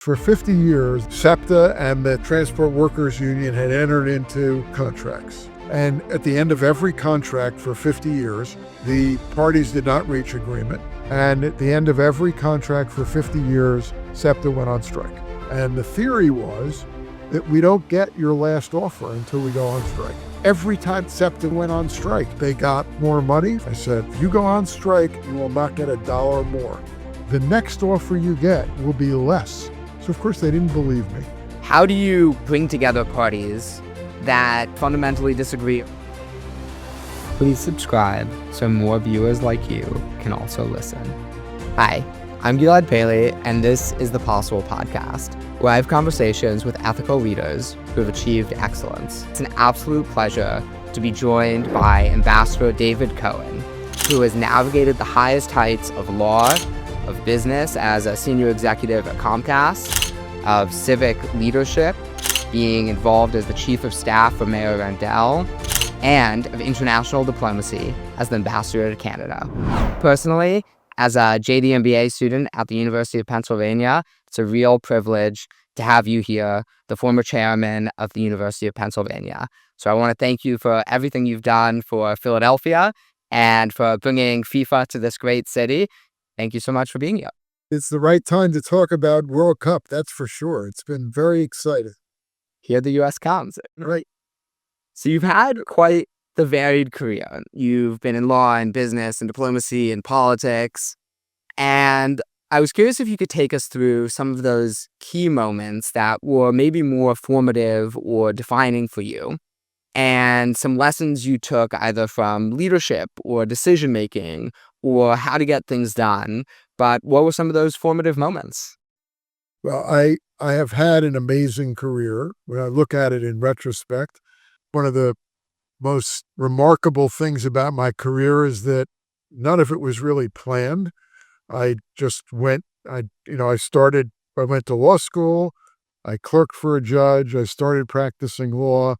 For 50 years, SEPTA and the Transport Workers Union had entered into contracts. And at the end of every contract for 50 years, the parties did not reach agreement. And at the end of every contract for 50 years, SEPTA went on strike. And the theory was that we don't get your last offer until we go on strike. Every time SEPTA went on strike, they got more money. I said, if you go on strike, you will not get $1 more. The next offer you get will be less. So of course they didn't believe me. How do you bring together parties that fundamentally disagree? Please subscribe so more viewers like you can also listen. Hi, I'm Gilad Palley, and this is the Possible Podcast, where I have conversations with ethical leaders who have achieved excellence. It's an absolute pleasure to be joined by Ambassador David Cohen, who has navigated the highest heights of law, of business as a senior executive at Comcast, of civic leadership, being involved as the chief of staff for Mayor Randell, and of international diplomacy as the ambassador to Canada. Personally, as a JD MBA student at the University of Pennsylvania, it's a real privilege to have you here, the former chairman of the University of Pennsylvania. So I want to thank you for everything you've done for Philadelphia and for bringing FIFA to this great city. Thank you so much for being here. It's the right time to talk about World Cup, that's for sure. It's been very exciting. Here the U.S. comes. Right. So you've had quite the varied career. You've been in law and business and diplomacy and politics. And I was curious if you could take us through some of those key moments that were maybe more formative or defining for you, and some lessons you took either from leadership or decision-making or how to get things done. But what were some of those formative moments? Well, I have had an amazing career. When I look at it in retrospect, one of the most remarkable things about my career is that none of it was really planned. I just went, I went to law school, I clerked for a judge, I started practicing law,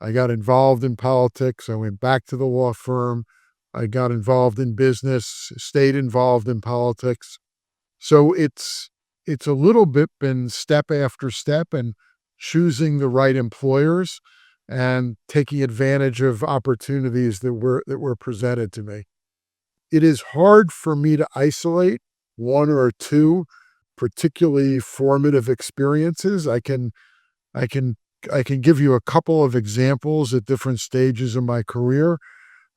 I got involved in politics, I went back to the law firm, I got involved in business, stayed involved in politics. So it's a little bit been step after step and choosing the right employers and taking advantage of opportunities that were presented to me. It is hard for me to isolate one or two particularly formative experiences. I can give you a couple of examples at different stages of my career.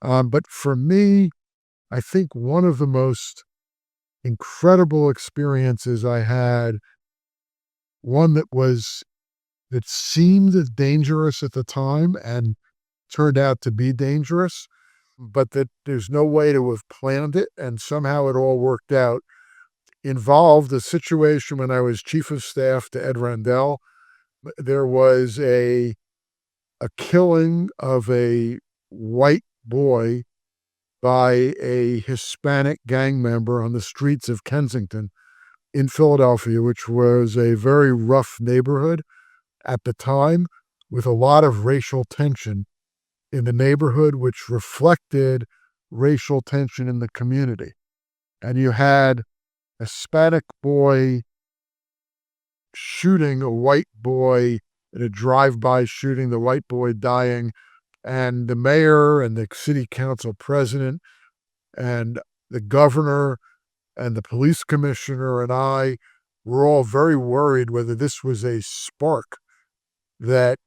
But for me, I think one of the most incredible experiences I had, one that seemed dangerous at the time and turned out to be dangerous, but that there's no way to have planned it, and somehow it all worked out, involved a situation when I was chief of staff to Ed Randell. There was a killing of a white boy by a Hispanic gang member on the streets of Kensington in Philadelphia, which was a very rough neighborhood at the time, with a lot of racial tension in the neighborhood, which reflected racial tension in the community. And you had a Hispanic boy shooting a white boy in a drive-by shooting, the white boy dying, and the mayor and the city council president and the governor and the police commissioner and I were all very worried whether this was a spark that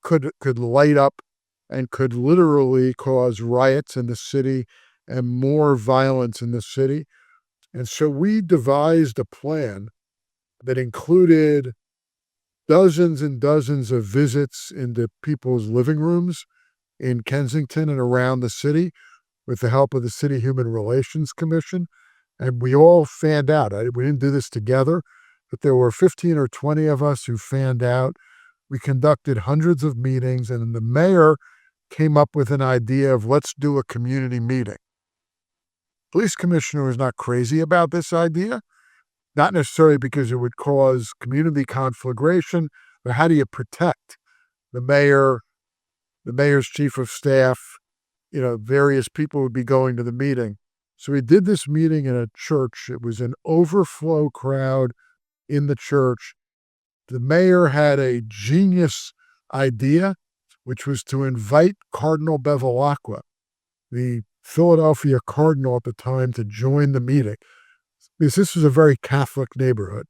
could light up and could literally cause riots in the city and more violence in the city. And so we devised a plan that included dozens and dozens of visits into people's living rooms in Kensington and around the city with the help of the City Human Relations Commission. And we all fanned out. We didn't do this together, but there were 15 or 20 of us who fanned out. We conducted hundreds of meetings, and then the mayor came up with an idea of let's do a community meeting. Police commissioner was not crazy about this idea, not necessarily because it would cause community conflagration, but how do you protect the mayor, the mayor's chief of staff, various people would be going to the meeting. So we did this meeting in a church. It was an overflow crowd in the church. the mayor had a genius idea, which was to invite Cardinal Bevilacqua, the Philadelphia cardinal at the time, to join the meeting, because this was a very Catholic neighborhood.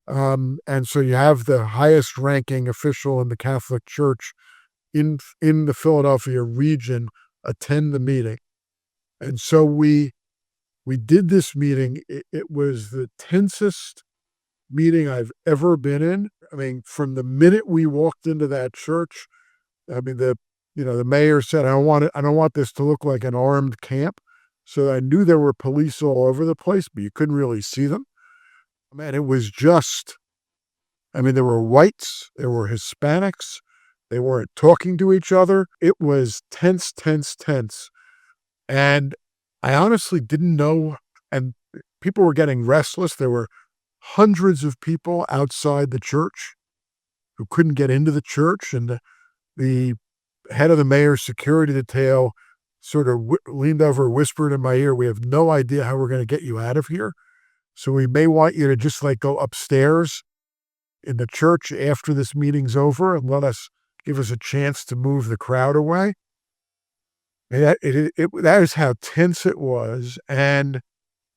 And so you have the highest ranking official in the Catholic Church in the Philadelphia region attend the meeting. And so we did this meeting. It was the tensest meeting I've ever been in. I mean, from the minute we walked into that church, I mean, the mayor said, I don't want this to look like an armed camp. So I knew there were police all over the place, but you couldn't really see them. Man, it was just, I mean, there were whites, there were Hispanics, they weren't talking to each other. It was tense, tense, tense. And I honestly didn't know, and people were getting restless. There were hundreds of people outside the church who couldn't get into the church. And the head of the mayor's security detail sort of leaned over, whispered in my ear, "We have no idea how we're going to get you out of here. So we may want you to just go upstairs in the church after this meeting's over and give us a chance to move the crowd away." And that is how tense it was. And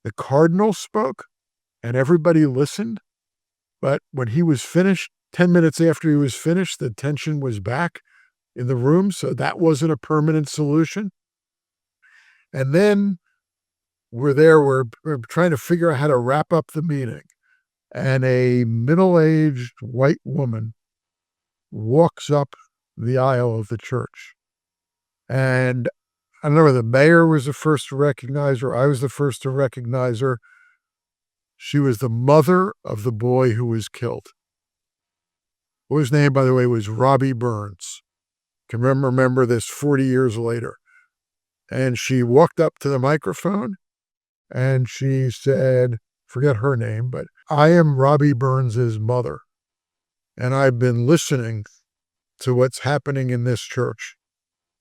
the cardinal spoke and everybody listened. But when he was finished, 10 minutes after he was finished, the tension was back in the room. So that wasn't a permanent solution. And then we're trying to figure out how to wrap up the meeting. And a middle-aged white woman walks up the aisle of the church. And I don't know whether the mayor was the first to recognize her. I was the first to recognize her. She was the mother of the boy who was killed. His name, by the way, was Robbie Burns. Can remember this 40 years later. And she walked up to the microphone and she said, forget her name, but I am Robbie Burns's mother. And I've been listening to what's happening in this church.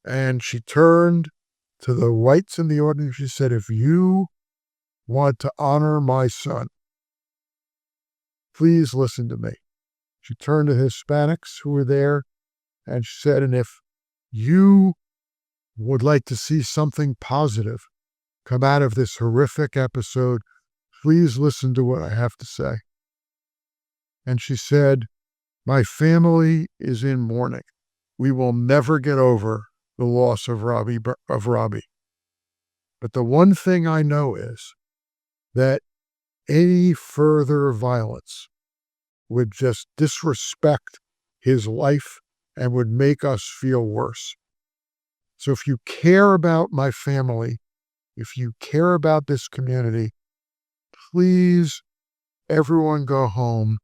And she turned to the whites in the audience. She said, if you want to honor my son, please listen to me. She turned to Hispanics who were there and she said, and if you would like to see something positive come out of this horrific episode, please listen to what I have to say. And she said, my family is in mourning. We will never get over the loss of Robbie. But the one thing I know is that any further violence would just disrespect his life and would make us feel worse. So if you care about my family, if you care about this community, please, everyone go home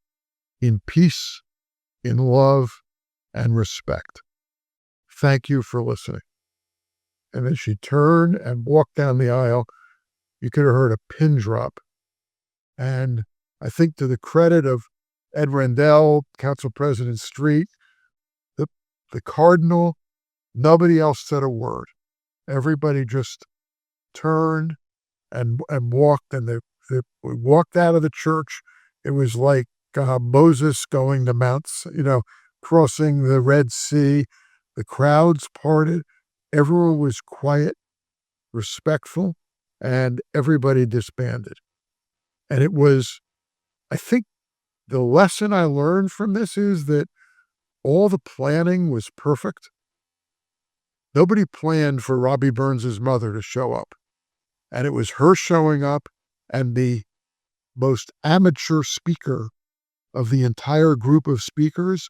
in peace, in love, and respect. Thank you for listening. And then she turned and walked down the aisle. You could have heard a pin drop. And I think to the credit of Ed Rendell, Council President Street, the Cardinal, nobody else said a word. Everybody just turned and walked, and we walked out of the church. It was like Moses going to crossing the Red Sea. The crowds parted. Everyone was quiet, respectful, and everybody disbanded. And it was, I think the lesson I learned from this is that all the planning was perfect. Nobody planned for Robbie Burns's mother to show up. And it was her showing up, and the most amateur speaker of the entire group of speakers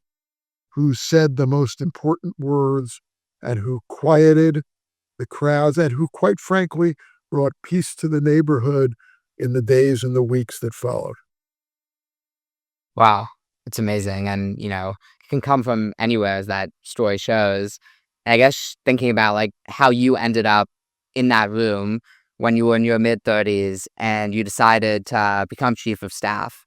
who said the most important words and who quieted the crowds and who, quite frankly, brought peace to the neighborhood in the days and the weeks that followed. Wow. It's amazing. And, it can come from anywhere, as that story shows. And I guess thinking about how you ended up in that room when you were in your mid-30s and you decided to become chief of staff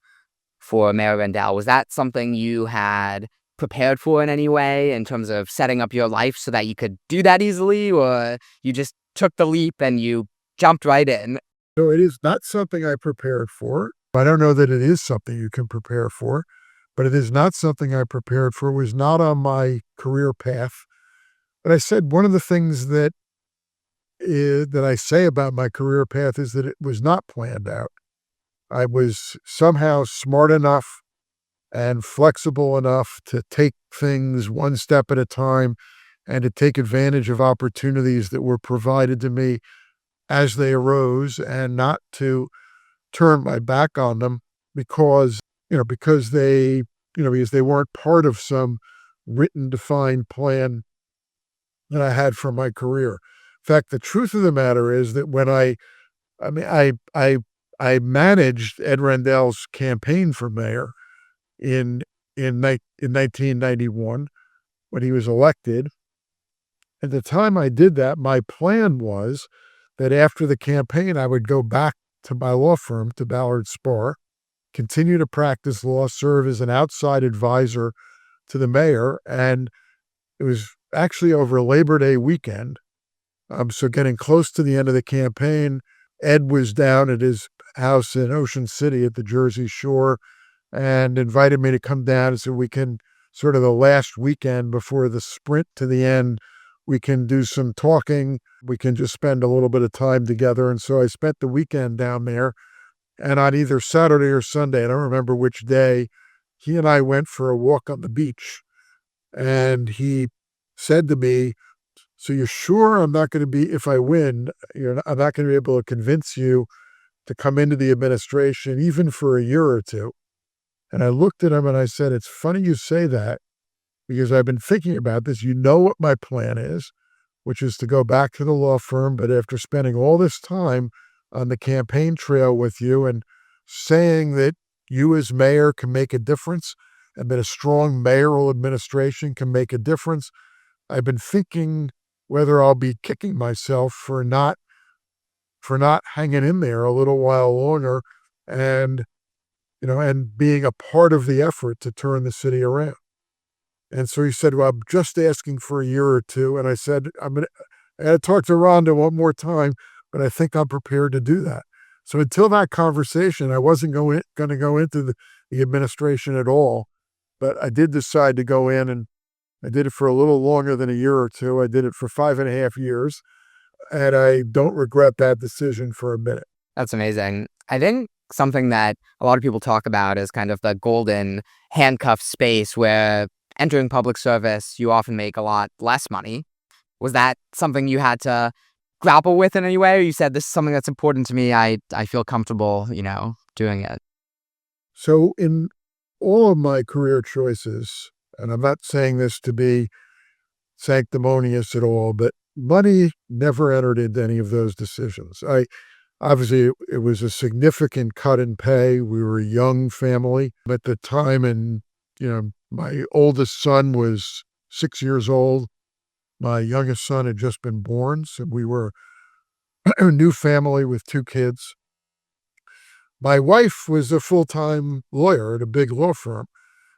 for Mayor Rendell, was that something you had prepared for in any way in terms of setting up your life so that you could do that easily, or you just took the leap and you jumped right in? So it is not something I prepared for. I don't know that it is something you can prepare for, but it is not something I prepared for. It was not on my career path. But I said one of the things that I say about my career path is that it was not planned out. I was somehow smart enough and flexible enough to take things one step at a time and to take advantage of opportunities that were provided to me as they arose and not to turn my back on them because, because because they weren't part of some written, defined plan that I had for my career. In fact, the truth of the matter is that when I mean, I managed Ed Rendell's campaign for mayor in in 1991 when he was elected. At the time I did that, my plan was that after the campaign, I would go back to my law firm, to Ballard Spahr, continue to practice law, serve as an outside advisor to the mayor. And it was actually over Labor Day weekend. So getting close to the end of the campaign, Ed was down at his house in Ocean City at the Jersey Shore and invited me to come down and said, we can sort of the last weekend before the sprint to the end, we can do some talking. We can just spend a little bit of time together. And so I spent the weekend down there. And on either Saturday or Sunday, I don't remember which day, he and I went for a walk on the beach. And he said to me, so you're sure I'm not going to be, if I win, I'm not going to be able to convince you to come into the administration, even for a year or two? And I looked at him and I said, it's funny you say that because I've been thinking about this. You know what my plan is, which is to go back to the law firm. But after spending all this time on the campaign trail with you and saying that you as mayor can make a difference and that a strong mayoral administration can make a difference, I've been thinking whether I'll be kicking myself for not hanging in there a little while longer and being a part of the effort to turn the city around. And so he said, well, I'm just asking for a year or two. And I said, I had to talk to Rhonda one more time, but I think I'm prepared to do that. So until that conversation, I wasn't going to go into the administration at all, but I did decide to go in, and I did it for a little longer than a year or two. I did it for 5.5 years, and I don't regret that decision for a minute. That's amazing. I think something that a lot of people talk about is kind of the golden handcuff space where entering public service, you often make a lot less money. Was that something you had to grapple with in any way? Or you said, this is something that's important to me. I feel comfortable, doing it. So in all of my career choices, and I'm not saying this to be sanctimonious at all, but money never entered into any of those decisions. Obviously, it was a significant cut in pay. We were a young family at the time, and my oldest son was 6 years old. My youngest son had just been born, so we were a new family with 2 kids. My wife was a full-time lawyer at a big law firm,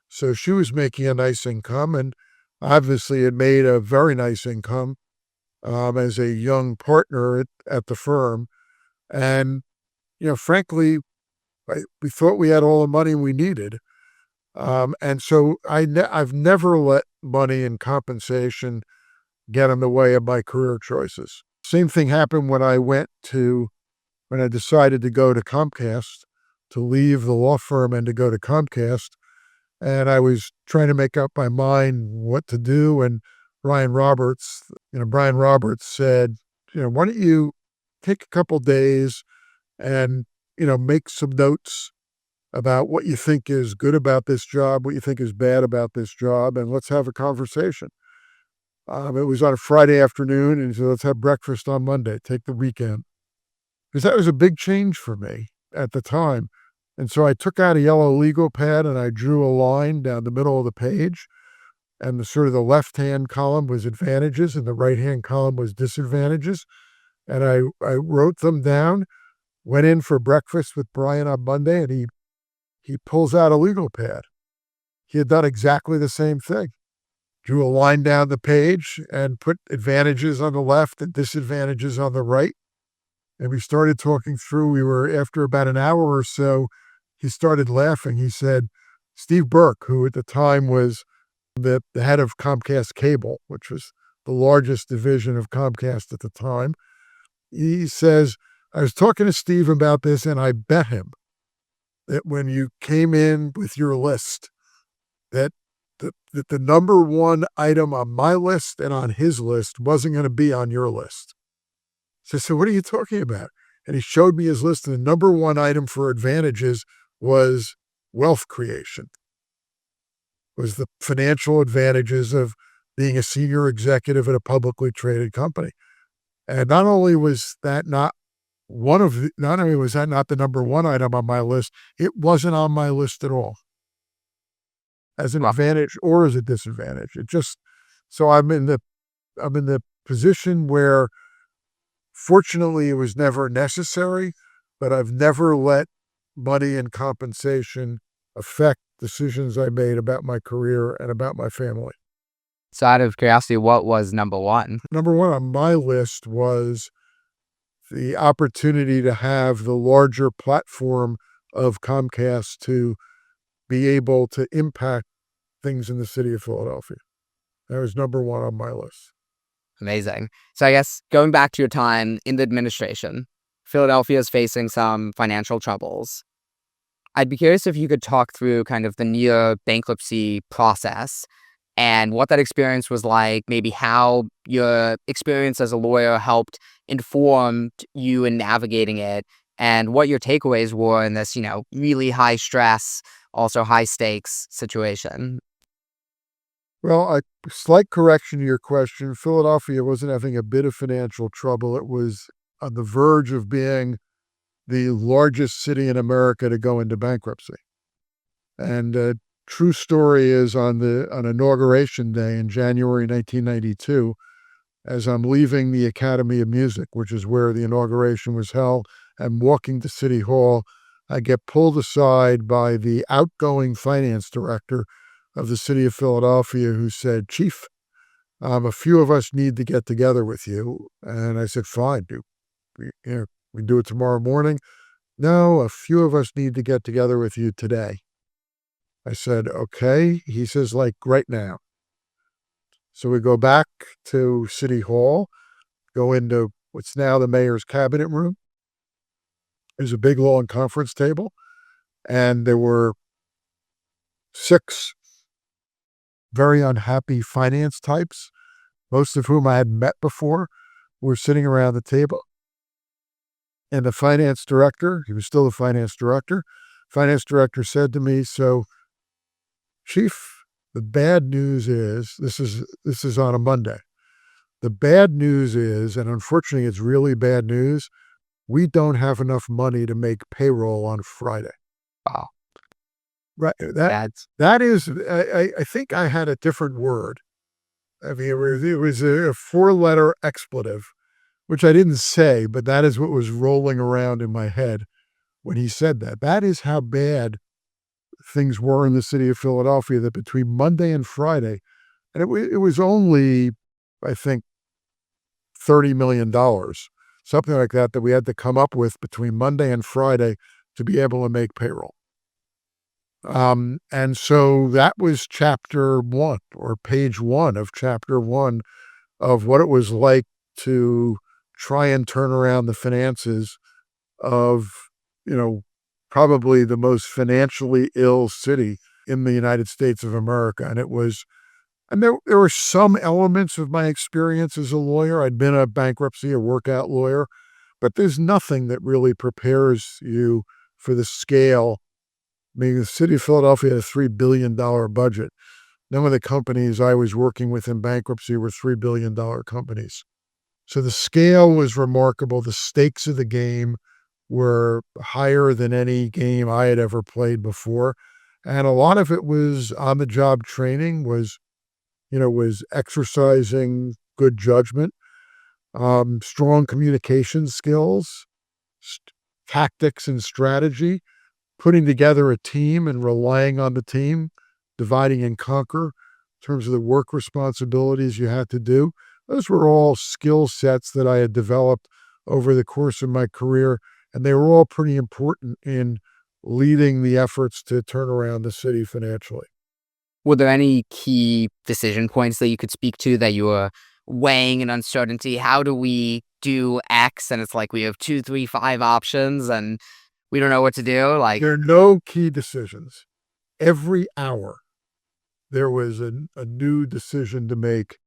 so she was making a nice income, and obviously had made a very nice income as a young partner at the firm. And, frankly, we thought we had all the money we needed. And so I've never let money and compensation get in the way of my career choices. Same thing happened when I decided to go to Comcast, to leave the law firm and to go to Comcast. And I was trying to make up my mind what to do. And Brian Roberts said, why don't you take a couple days and, make some notes about what you think is good about this job, what you think is bad about this job, and let's have a conversation. It was on a Friday afternoon, and he said, let's have breakfast on Monday, take the weekend. Because that was a big change for me at the time. And so I took out a yellow legal pad and I drew a line down the middle of the page. And the left-hand column was advantages and the right-hand column was disadvantages. And I wrote them down, went in for breakfast with Brian on Monday, and he pulls out a legal pad. He had done exactly the same thing. Drew a line down the page and put advantages on the left and disadvantages on the right. And we started talking through. After about an hour or so, he started laughing. He said, Steve Burke, who at the time was the head of Comcast Cable, which was the largest division of Comcast at the time. He says, I was talking to Steve about this, and I bet him that when you came in with your list, that the number one item on my list and on his list wasn't going to be on your list. So I said, what are you talking about? And he showed me his list, and the number one item for advantages was wealth creation, was the financial advantages of being a senior executive at a publicly traded company. And not only was that not the number one item on my list, it wasn't on my list at all as an advantage or as a disadvantage. So I'm in the position where, fortunately, it was never necessary, but I've never let money and compensation affect decisions I made about my career and about my family. So out of curiosity, what was number one? Number one on my list was the opportunity to have the larger platform of Comcast to be able to impact things in the city of Philadelphia. That was number one on my list. Amazing. So I guess going back to your time in the administration, Philadelphia is facing some financial troubles. I'd be curious if you could talk through kind of the near bankruptcy process and what that experience was like, maybe how your experience as a lawyer helped inform you in navigating it, and what your takeaways were in this, really high stress, also high stakes situation. Well, a slight correction to your question. Philadelphia wasn't having a bit of financial trouble. It was on the verge of being the largest city in America to go into bankruptcy. And true story is on Inauguration Day in January 1992, as I'm leaving the Academy of Music, which is where the inauguration was held, and walking to City Hall, I get pulled aside by the outgoing finance director of the city of Philadelphia, who said, Chief, a few of us need to get together with you. And I said, fine, we do it tomorrow morning. No, a few of us need to get together with you today. I said, okay. He says, like right now. So we go back to City Hall, go into what's now the mayor's cabinet room. There's a big, long conference table, and there were 6 very unhappy finance types, most of whom I had met before, were sitting around the table. And the finance director, he was still the finance director said to me, so, Chief, the bad news is, this is on a Monday. The bad news is, and unfortunately it's really bad news, we don't have enough money to make payroll on Friday. Wow. Right. That is, I think I had a different word. I mean, it was a 4-letter expletive, which I didn't say, but that is what was rolling around in my head when he said that. That is how bad things were in the city of Philadelphia, that between Monday and Friday, and it was only, I think, $30 million, something like that we had to come up with between Monday and Friday to be able to make payroll. And so that was chapter 1, or page 1 of chapter 1 of what it was like to try and turn around the finances of, probably the most financially ill city in the United States of America. And there were some elements of my experience as a lawyer. I'd been a workout lawyer, but there's nothing that really prepares you for the scale. I mean, the city of Philadelphia had a $3 billion budget. None of the companies I was working with in bankruptcy were $3 billion companies. So the scale was remarkable. The stakes of the game were higher than any game I had ever played before. And a lot of it was on-the-job training, was exercising good judgment, strong communication skills, tactics and strategy, putting together a team and relying on the team, dividing and conquer in terms of the work responsibilities you had to do. Those were all skill sets that I had developed over the course of my career, and they were all pretty important in leading the efforts to turn around the city financially. Were there any key decision points that you could speak to that you were weighing in uncertainty? How do we do X? And it's like we have 2, 3, 5 options and we don't know what to do. Like, There are no key decisions. Every hour, there was a new decision to make.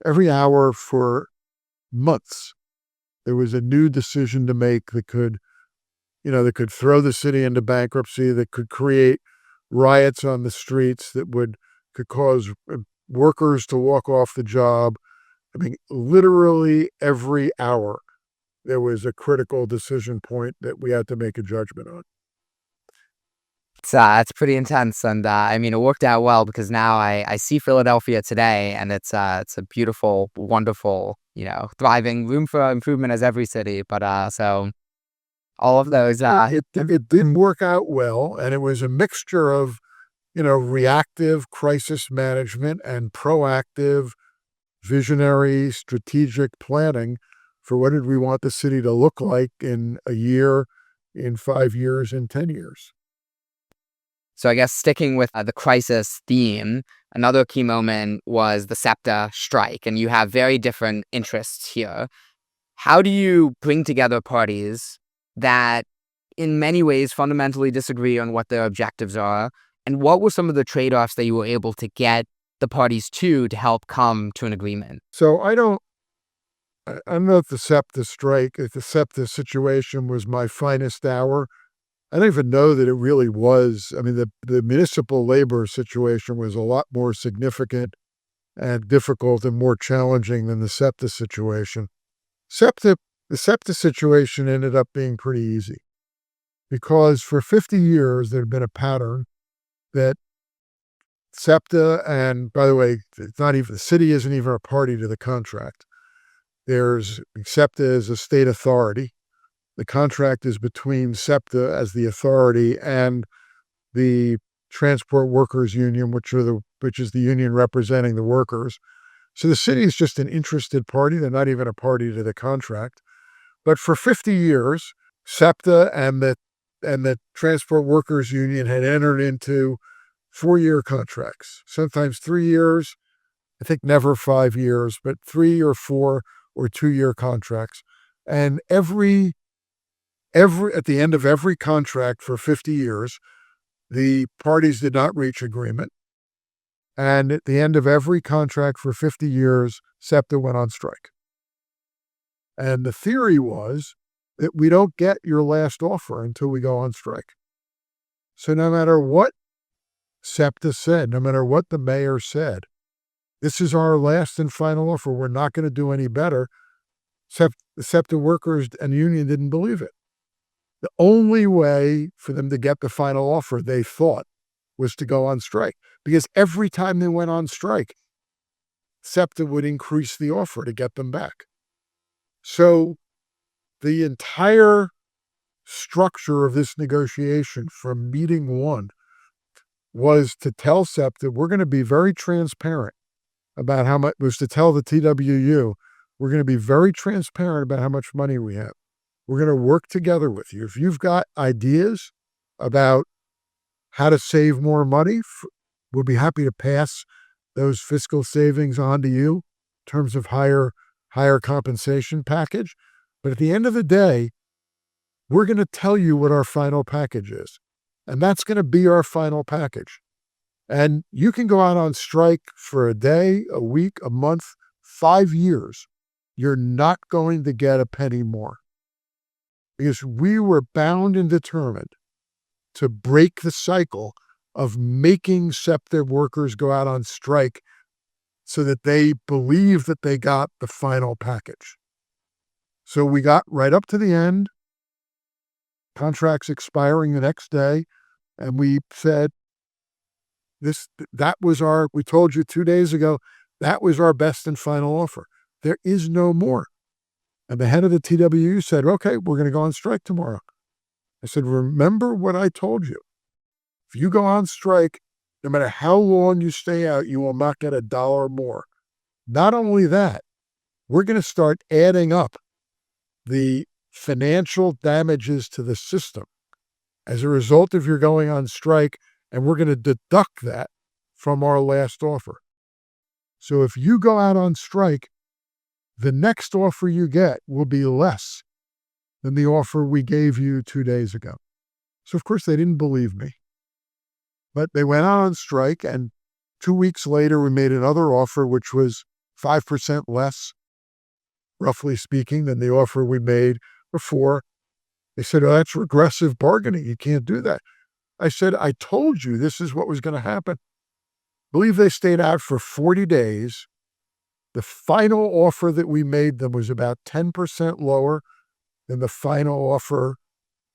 Every hour for months, there was a new decision to make that could throw the city into bankruptcy, that could create riots on the streets, that could cause workers to walk off the job. I mean, literally every hour, there was a critical decision point that we had to make a judgment on. it's pretty intense. And I mean, it worked out well because now I see Philadelphia today and it's a beautiful, wonderful, thriving, room for improvement as every city. But so all of those. It didn't work out well, and it was a mixture of, reactive crisis management and proactive, visionary, strategic planning for what did we want the city to look like in a year, in 5 years, in 10 years. So I guess sticking with the crisis theme, another key moment was the SEPTA strike, and you have very different interests here. How do you bring together parties that in many ways fundamentally disagree on what their objectives are? And what were some of the trade-offs that you were able to get the parties to help come to an agreement? So I don't know if the SEPTA strike, if the SEPTA situation was my finest hour. I don't even know that it really was. I mean, the municipal labor situation was a lot more significant and difficult and more challenging than the SEPTA situation. The SEPTA situation ended up being pretty easy because for 50 years, there had been a pattern that SEPTA, and by the way, the city isn't even a party to the contract. SEPTA is a state authority. The contract is between SEPTA as the authority and the Transport Workers Union, which is the union representing the workers. So the city is just an interested party. They're not even a party to the contract. But for 50 years, SEPTA and the Transport Workers Union had entered into 4-year contracts, sometimes 3 years. I think never 5 years, but 3 or 4 or 2-year contracts. And at the end of every contract for 50 years, the parties did not reach agreement. And at the end of every contract for 50 years, SEPTA went on strike. And the theory was that we don't get your last offer until we go on strike. So no matter what SEPTA said, no matter what the mayor said, this is our last and final offer. We're not going to do any better. The SEPTA workers and union didn't believe it. The only way for them to get the final offer, they thought, was to go on strike. Because every time they went on strike, SEPTA would increase the offer to get them back. So the entire structure of this negotiation from meeting one was to tell SEPTA, we're going to be very transparent about how much, was to tell the TWU, we're going to be very transparent about how much money we have. We're going to work together with you. If you've got ideas about how to save more money, we'll be happy to pass those fiscal savings on to you in terms of higher compensation package. But at the end of the day, we're going to tell you what our final package is. And that's going to be our final package. And you can go out on strike for a day, a week, a month, 5 years. You're not going to get a penny more. Because we were bound and determined to break the cycle of making SEPTA workers go out on strike so that they believe that they got the final package. So we got right up to the end, contracts expiring the next day, and we said, we told you 2 days ago, that was our best and final offer. There is no more. And the head of the TWU said, okay, we're going to go on strike tomorrow. I said, remember what I told you. If you go on strike, no matter how long you stay out, you will not get $1 more. Not only that, we're going to start adding up the financial damages to the system as a result of your going on strike, and we're going to deduct that from our last offer. So if you go out on strike, the next offer you get will be less than the offer we gave you 2 days ago. So of course they didn't believe me, but they went out on strike, and 2 weeks later we made another offer, which was 5% less, roughly speaking, than the offer we made before. They said, "Oh, that's regressive bargaining. You can't do that." I said, "I told you this is what was going to happen." I believe they stayed out for 40 days. The final offer that we made them was about 10% lower than the final offer.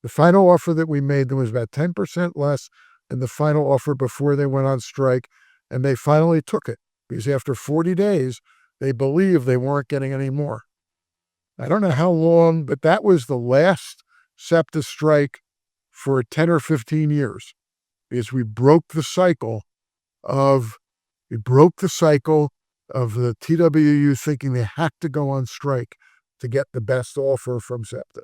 The final offer that we made them was about 10% less than the final offer before they went on strike. And they finally took it because after 40 days, they believed they weren't getting any more. I don't know how long, but that was the last SEPTA strike for 10 or 15 years because we broke the cycle of the TWU thinking they had to go on strike to get the best offer from SEPTA.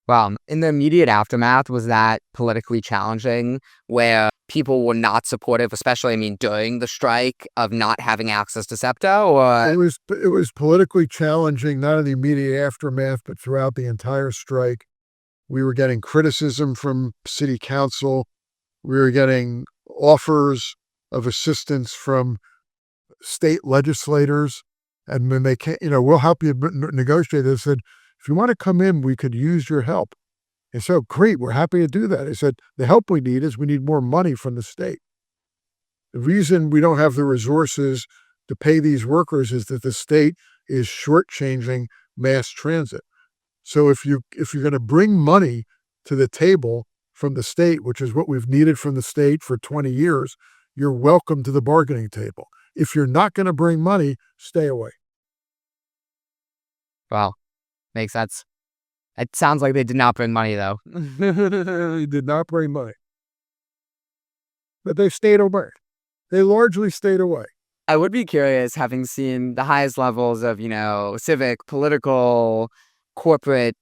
Well, in the immediate aftermath, was that politically challenging where people were not supportive, especially, during the strike, of not having access to SEPTA? Or It was politically challenging, not in the immediate aftermath, but throughout the entire strike. We were getting criticism from city council. We were getting offers of assistance from state legislators. And when they came, we'll help you negotiate. They said, if you want to come in, we could use your help. And so, great, we're happy to do that. I said, the help we need is we need more money from the state. The reason we don't have the resources to pay these workers is that the state is shortchanging mass transit. So if you're going to bring money to the table from the state, which is what we've needed from the state for 20 years, you're welcome to the bargaining table. If you're not going to bring money, stay away. Well, makes sense. It sounds like they did not bring money, though. They did not bring money. But they stayed away. They largely stayed away. I would be curious, having seen the highest levels of, civic, political, corporate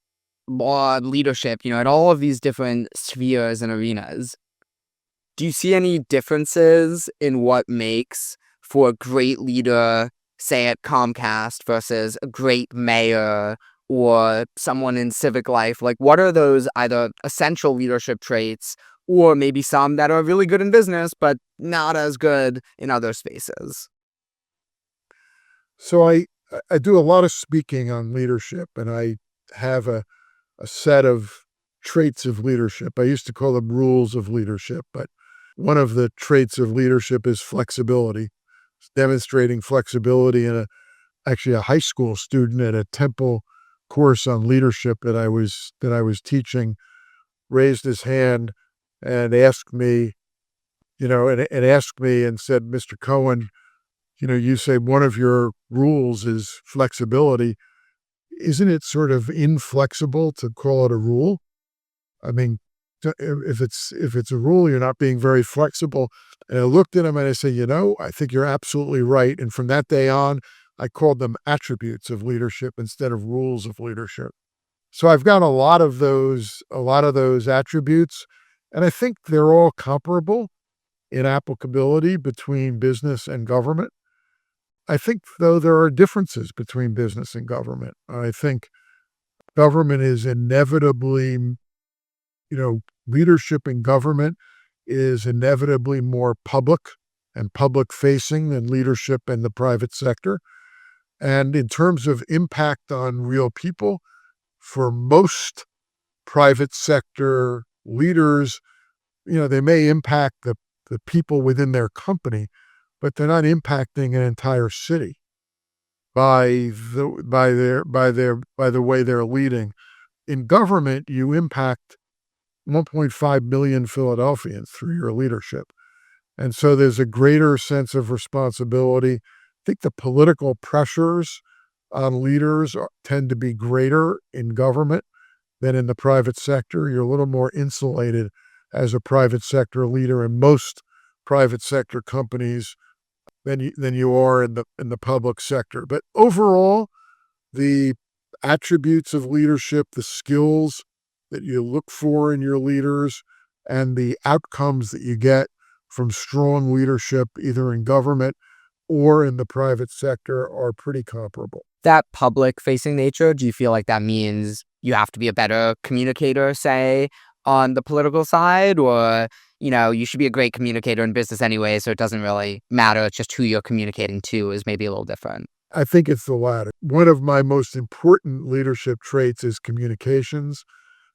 law leadership, at all of these different spheres and arenas. Do you see any differences in what makes for a great leader, say at Comcast, versus a great mayor or someone in civic life? Like, what are those either essential leadership traits or maybe some that are really good in business, but not as good in other spaces? So I do a lot of speaking on leadership, and I have a set of traits of leadership. I used to call them rules of leadership, but one of the traits of leadership is flexibility. It's demonstrating flexibility. And actually a high school student at a Temple course on leadership that I was teaching raised his hand and asked me, and said, "Mr. Cohen, you say one of your rules is flexibility. Isn't it sort of inflexible to call it a rule? If it's a rule, you're not being very flexible." And I looked at him and I said, I think you're absolutely right. And from that day on, I called them attributes of leadership instead of rules of leadership. So I've got a lot of those attributes, and I think they're all comparable in applicability between business and government. I think, though, there are differences between business and government. I think government is inevitably, leadership in government is inevitably more public and public-facing than leadership in the private sector. And in terms of impact on real people, for most private sector leaders, they may impact the people within their company, but they're not impacting an entire city by the way they're leading. In government, you impact 1.5 million Philadelphians through your leadership. And so there's a greater sense of responsibility. I think the political pressures on leaders tend to be greater in government than in the private sector. You're a little more insulated as a private sector leader in most private sector companies than you are in the public sector. But overall, the attributes of leadership, the skills that you look for in your leaders and the outcomes that you get from strong leadership, either in government or in the private sector, are pretty comparable. That public facing nature, do you feel like that means you have to be a better communicator, say, on the political side? Or, you should be a great communicator in business anyway, so it doesn't really matter. It's just who you're communicating to is maybe a little different. I think it's the latter. One of my most important leadership traits is communications.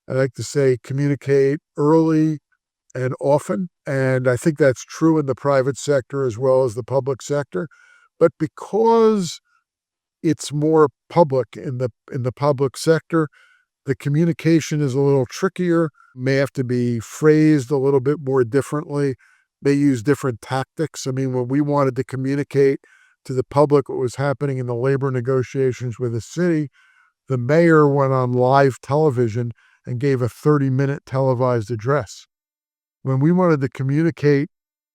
I like to say communicate early and often. And I think that's true in the private sector as well as the public sector. But because it's more public in the public sector, the communication is a little trickier, may have to be phrased a little bit more differently, may use different tactics. I mean, when we wanted to communicate to the public what was happening in the labor negotiations with the city, the mayor went on live television and gave a 30-minute televised address. When we wanted to communicate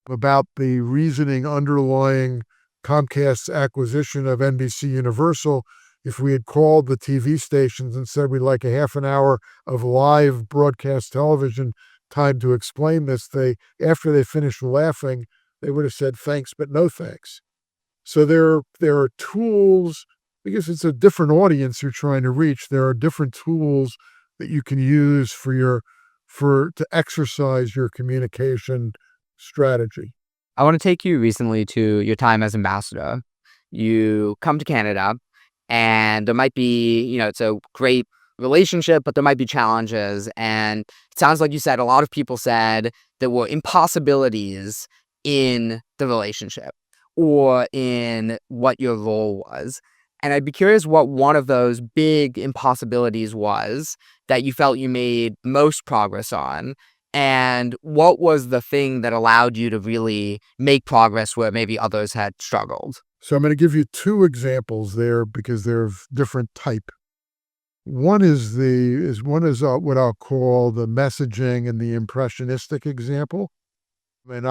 about the reasoning underlying Comcast's acquisition of NBC Universal, if we had called the TV stations and said we'd like a half an hour of live broadcast television time to explain this, after they finished laughing, they would have said thanks, but no thanks. So there are tools, because it's a different audience you're trying to reach. There are different tools that you can use to exercise your communication strategy. I want to take you recently to your time as ambassador. You come to Canada, and there might be, it's a great relationship, but there might be challenges. And it sounds like you said a lot of people said there were impossibilities in the relationship or in what your role was. And I'd be curious what one of those big impossibilities was that you felt you made most progress on. And what was the thing that allowed you to really make progress where maybe others had struggled? So I'm going to give you two examples there because they're of different type. One is what I'll call the messaging and the impressionistic example. And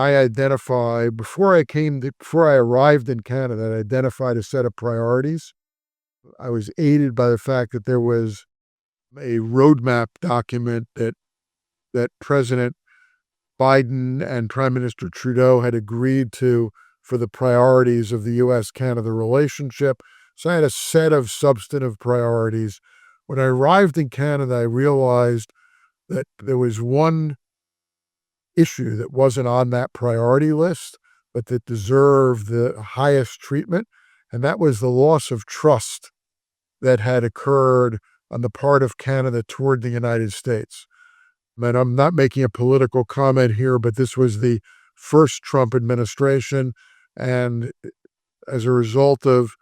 before I arrived in Canada, I identified a set of priorities. I was aided by the fact that there was a roadmap document that President Biden and Prime Minister Trudeau had agreed to for the priorities of the U.S.-Canada relationship. So I had a set of substantive priorities. When I arrived in Canada, I realized that there was one issue that wasn't on that priority list, but that deserved the highest treatment, and that was the loss of trust that had occurred on the part of Canada toward the United States. And I'm not making a political comment here, but this was the first Trump administration, and as a result of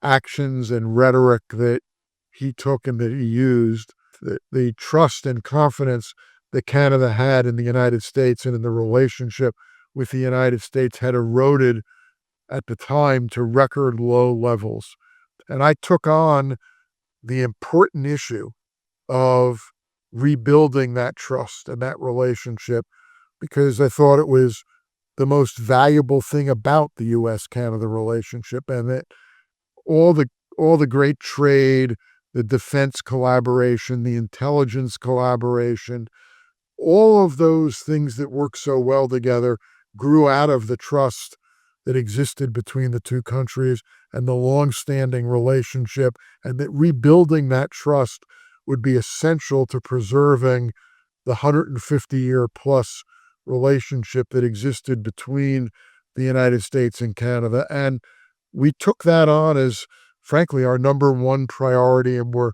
actions and rhetoric that he took and that he used, the trust and confidence that Canada had in the United States and in the relationship with the United States had eroded at the time to record low levels. And I took on the important issue of rebuilding that trust and that relationship because I thought it was the most valuable thing about the U.S.-Canada relationship, and that all the great trade, the defense collaboration, the intelligence collaboration, all of those things that work so well together grew out of the trust that existed between the two countries and the long-standing relationship, and that rebuilding that trust would be essential to preserving the 150-year plus relationship that existed between the United States and Canada. And we took that on as, frankly, our number one priority, and were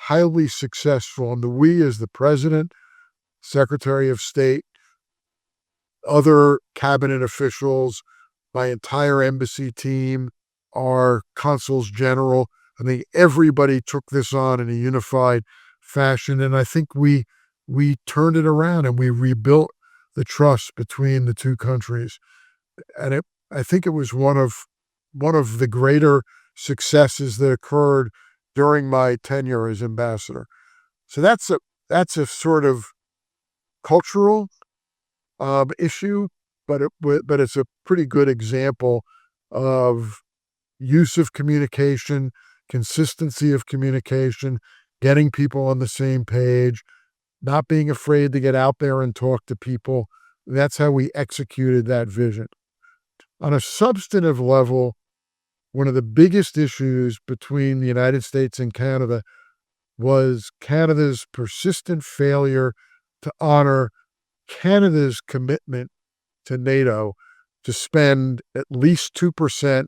highly successful. And the we is the President, Secretary of State, other cabinet officials, my entire embassy team, our consuls general. I think everybody took this on in a unified fashion. And I think we turned it around and we rebuilt the trust between the two countries. And I think it was one of the greater successes that occurred during my tenure as ambassador. So that's a sort of cultural issue, but it's a pretty good example of use of communication, consistency of communication, getting people on the same page, not being afraid to get out there and talk to people. That's how we executed that vision. On a substantive level, one of the biggest issues between the United States and Canada was Canada's persistent failure to honor Canada's commitment to NATO to spend at least 2%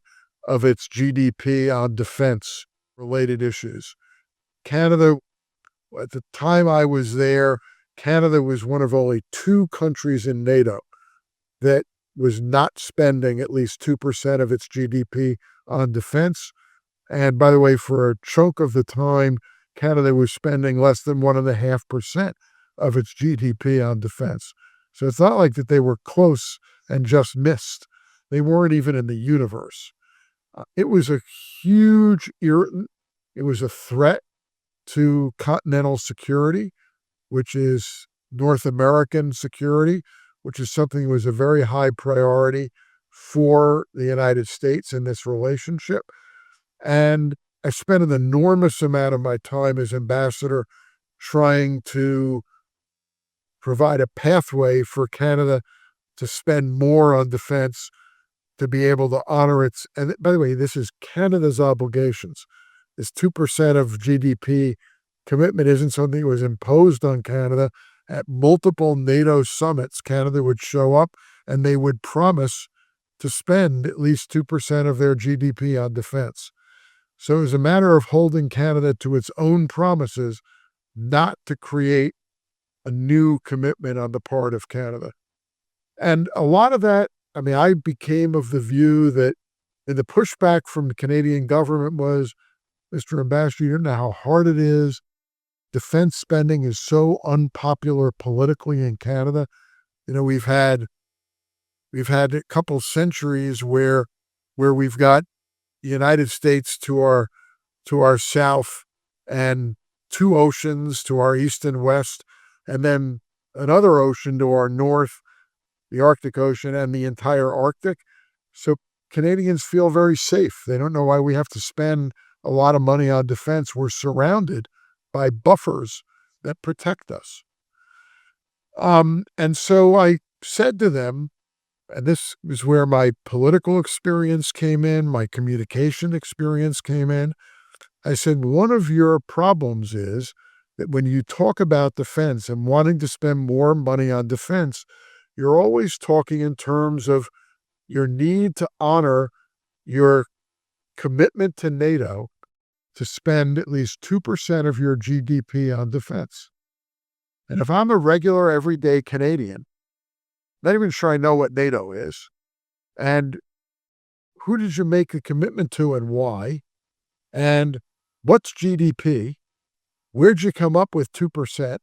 of its GDP on defense-related issues. Canada, at the time I was there, Canada was one of only 2 countries in NATO that was not spending at least 2% of its GDP on defense. And by the way, for a chunk of the time, Canada was spending less than 1.5% of its GDP on defense. So it's not like that they were close and just missed. They weren't even in the universe. It was a huge irritant. It was a threat to continental security, which is North American security, which is something that was a very high priority for the United States in this relationship. And I spent an enormous amount of my time as ambassador trying to provide a pathway for Canada to spend more on defense, to be able to honor its, and by the way, this is Canada's obligations. This 2% of GDP commitment isn't something that was imposed on Canada. At multiple NATO summits, Canada would show up and they would promise to spend at least 2% of their GDP on defense. So it was a matter of holding Canada to its own promises, not to create a new commitment on the part of Canada. And a lot of that, I mean, I became of the view that, and the pushback from the Canadian government was, Mr. Ambassador, you don't know how hard it is. Defense spending is so unpopular politically in Canada. You know, we've had a couple centuries where we've got the United States to our south and 2 oceans to our east and west, and then another ocean to our north, the Arctic Ocean and the entire Arctic. So Canadians feel very safe. They don't know why we have to spend a lot of money on defense. We're surrounded by buffers that protect us. And so I said to them, and this is where my political experience came in, my communication experience came in. I said, one of your problems is that when you talk about defense and wanting to spend more money on defense, you're always talking in terms of your need to honor your commitment to NATO to spend at least 2% of your GDP on defense. And if I'm a regular, everyday Canadian, not even sure I know what NATO is, and who did you make a commitment to and why, and what's GDP, where'd you come up with 2%,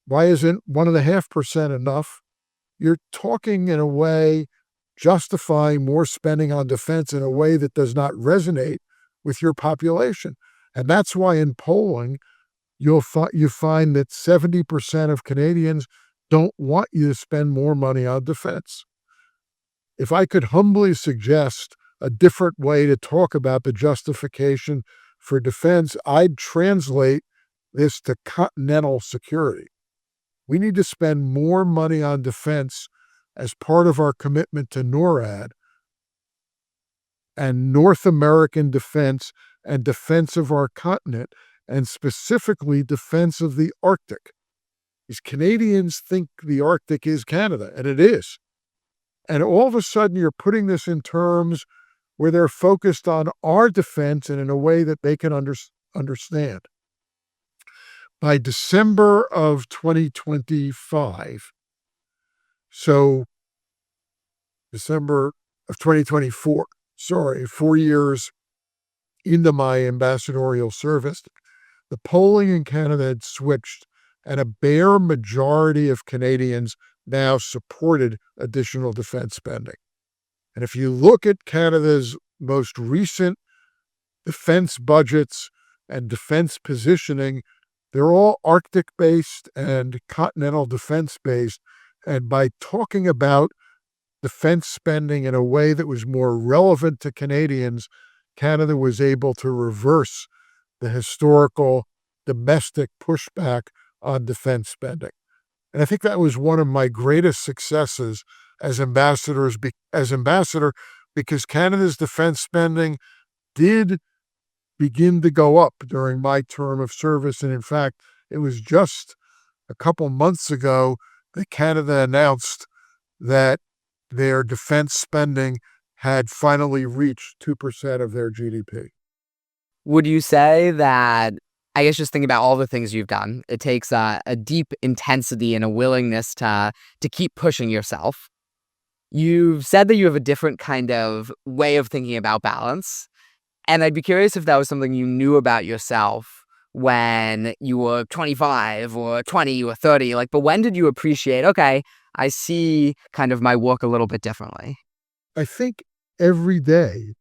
why isn't 1.5% enough? You're talking in a way, justifying more spending on defense in a way that does not resonate with your population. And that's why in polling, you find that 70% of Canadians don't want you to spend more money on defense. If I could humbly suggest a different way to talk about the justification for defense, I'd translate this to continental security. We need to spend more money on defense as part of our commitment to NORAD and North American defense and defense of our continent, and specifically defense of the Arctic. These Canadians think the Arctic is Canada, and it is. And all of a sudden, you're putting this in terms where they're focused on our defense and in a way that they can understand. By December of 2025, so December of 2024, 4 years into my ambassadorial service, the polling in Canada had switched, and a bare majority of Canadians now supported additional defense spending. And if you look at Canada's most recent defense budgets and defense positioning, they're all Arctic-based and continental defense-based. And by talking about defense spending in a way that was more relevant to Canadians, Canada was able to reverse the historical domestic pushback on defense spending. And I think that was one of my greatest successes as ambassador, because Canada's defense spending did begin to go up during my term of service. And in fact, it was just a couple months ago that Canada announced that their defense spending had finally reached 2% of their GDP. Would you say that, I guess just thinking about all the things you've done, it takes a deep intensity and a willingness to keep pushing yourself. You've said that you have a different kind of way of thinking about balance. And I'd be curious if that was something you knew about yourself when you were 25 or 20 or 30. But when did you appreciate, okay, I see kind of my work a little bit differently? I think every day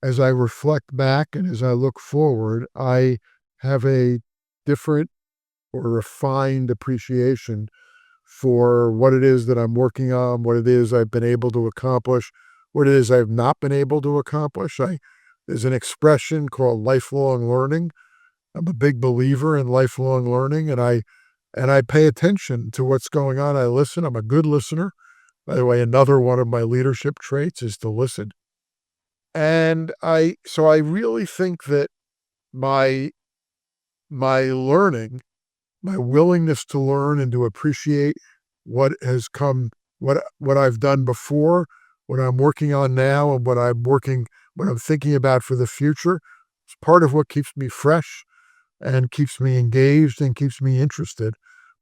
as I reflect back and as I look forward, I have a different or refined appreciation for what it is that I'm working on, what it is I've been able to accomplish, what it is I've not been able to accomplish. There's an expression called lifelong learning. I'm a big believer in lifelong learning, and I pay attention to what's going on. I listen. I'm a good listener. By the way, another one of my leadership traits is to listen. And so I really think that my learning, my willingness to learn and to appreciate what has come, what I've done before, what I'm working on now, and what I'm thinking about for the future, is part of what keeps me fresh and keeps me engaged and keeps me interested.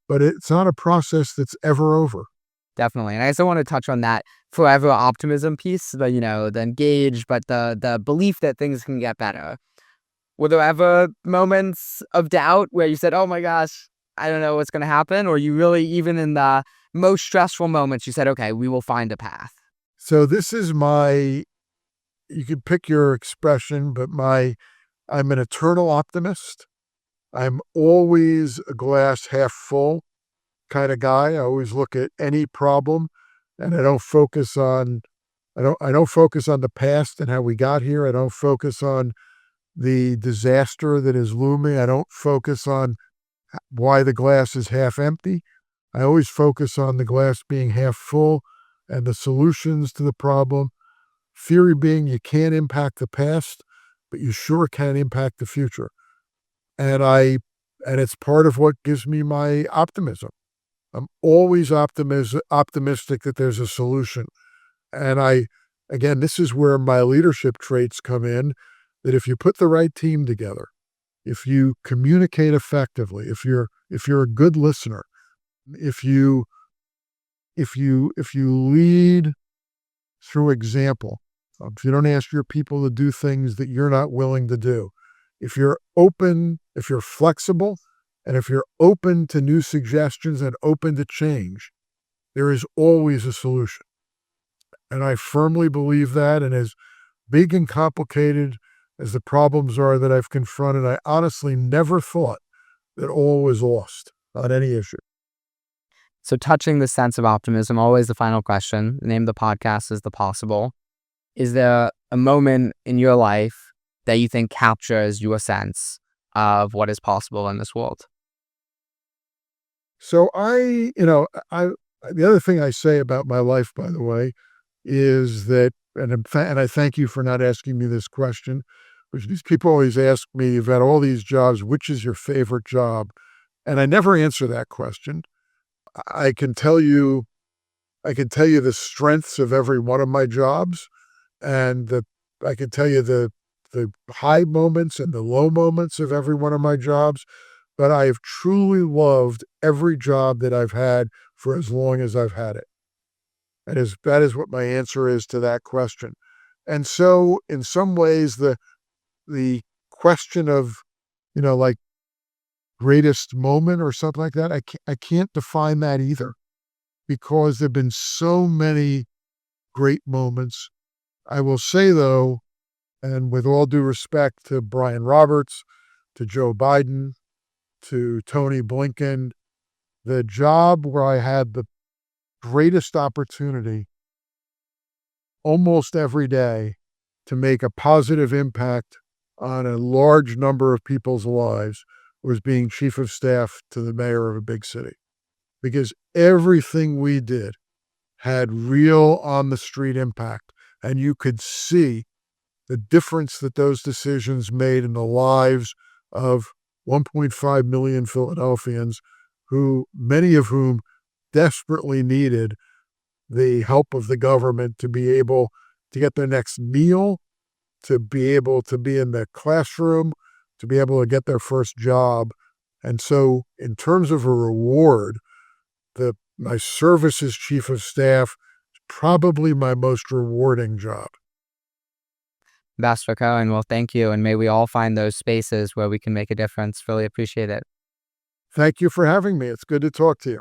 But it's not a process that's ever over. Definitely. And I also want to touch on that forever optimism piece, the engaged, but the belief that things can get better. Were there ever moments of doubt where you said, oh my gosh, I don't know what's going to happen? Or you really, even in the most stressful moments, you said, okay, we will find a path? So this is you could pick your expression, but I'm an eternal optimist. I'm always a glass half full kind of guy. I always look at any problem, and I don't focus on the past and how we got here. I don't focus on the disaster that is looming. I don't focus on why the glass is half empty. I always focus on the glass being half full and the solutions to the problem. Theory being you can't impact the past, but you sure can impact the future. And it's part of what gives me my optimism. I'm always optimistic that there's a solution. And again, this is where my leadership traits come in, that if you put the right team together, if you communicate effectively, if you're a good listener, if you lead through example, if you don't ask your people to do things that you're not willing to do, if you're open, if you're flexible, and if you're open to new suggestions and open to change, there is always a solution. And I firmly believe that. And as big and complicated as the problems are that I've confronted, I honestly never thought that all was lost on any issue. So touching the sense of optimism, always the final question. The name of the podcast is The Possible. Is there a moment in your life that you think captures your sense of what is possible in this world? So the other thing I say about my life, by the way, is that, and I thank you for not asking me this question, which these people always ask me, you've had all these jobs, which is your favorite job? And I never answer that question. I can tell you the strengths of every one of my jobs, and I can tell you the high moments and the low moments of every one of my jobs. But I have truly loved every job that I've had for as long as I've had it. That is what my answer is to that question. And so in some ways, the question of, greatest moment or something like that, I can't define that either, because there've been so many great moments. I will say, though, and with all due respect to Brian Roberts, to Joe Biden, to Tony Blinken, the job where I had the greatest opportunity almost every day to make a positive impact on a large number of people's lives was being chief of staff to the mayor of a big city, because everything we did had real on the street impact. And you could see the difference that those decisions made in the lives of 1.5 million Philadelphians, who many of whom desperately needed the help of the government to be able to get their next meal, to be able to be in the classroom, to be able to get their first job. And so in terms of a reward, my service as chief of staff is probably my most rewarding job. Ambassador Cohen, well, thank you. And may we all find those spaces where we can make a difference. Really appreciate it. Thank you for having me. It's good to talk to you.